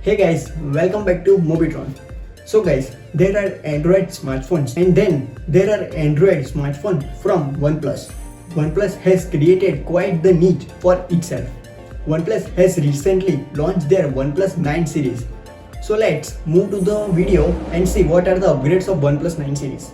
Hey guys, welcome back to Mobitron. So guys, there are Android smartphones and then there are Android smartphones from OnePlus. OnePlus has created quite the niche for itself. OnePlus has recently launched their OnePlus 9 series. So let's move to the video and see what are the upgrades of OnePlus 9 series.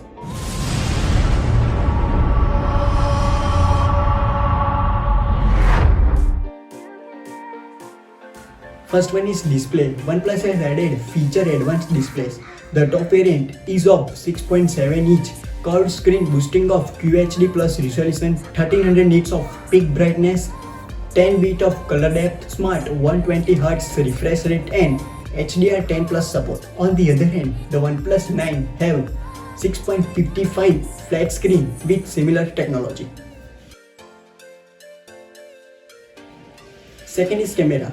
First one is display. OnePlus has added feature advanced displays. The top variant is of 6.7 inch curved screen boosting of QHD plus resolution, 1300 nits of peak brightness, 10 bit of color depth, smart 120Hz refresh rate and HDR10 plus support. On the other hand, the OnePlus 9 have 6.55 flat screen with similar technology. Second is camera.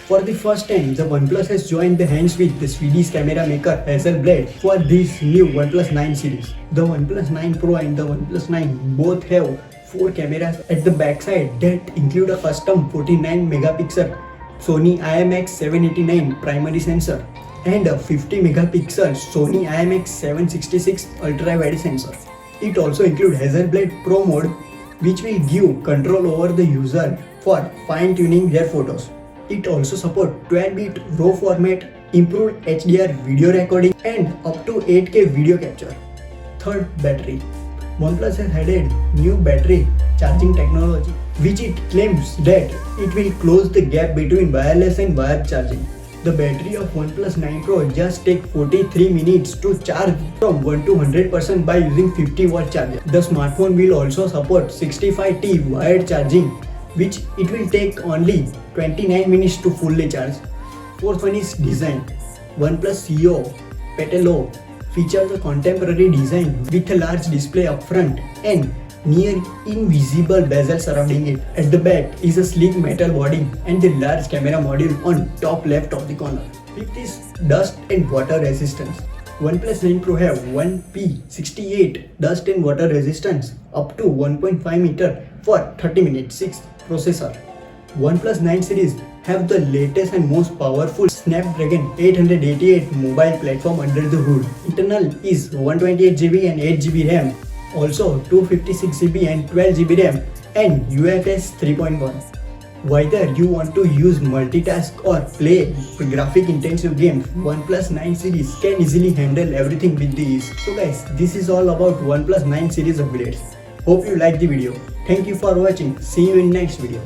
For the first time, the OnePlus has joined the hands with the Swedish camera maker Hasselblad for this new OnePlus 9 series. The OnePlus 9 Pro and the OnePlus 9 both have 4 cameras at the backside that include a custom 49 megapixel Sony IMX789 primary sensor and a 50 megapixel Sony IMX766 ultra-wide sensor. It also includes Hasselblad Pro mode, which will give control over the user for fine-tuning their photos. It also supports 12-bit RAW format, improved HDR video recording and up to 8K video capture. Third, battery. OnePlus has added new battery charging technology, which it claims that it will close the gap between wireless and wired charging. The battery of OnePlus 9 Pro just takes 43 minutes to charge from 1 to 100% by using 50-watt charger. The smartphone will also support 65T wired charging, which it will take only 29 minutes to fully charge. Fourth one is design. OnePlus CEO Petelo features a contemporary design with a large display up front and near invisible bezel surrounding it. At the back is a sleek metal body and the large camera module on top left of the corner. Fifth is dust and water resistance. OnePlus 9 Pro have 1P68 dust and water resistance up to 1.5 meter for 30 minutes. Sixth, processor. OnePlus 9 series have the latest and most powerful Snapdragon 888 mobile platform under the hood. Internal is 128GB and 8GB RAM, also 256GB and 12GB RAM and UFS 3.1. Whether you want to use multitask or play graphic intensive games, OnePlus 9 series can easily handle everything with ease. So guys, this is all about OnePlus 9 series upgrades. Hope you liked the video. Thank you for watching. See you in next video.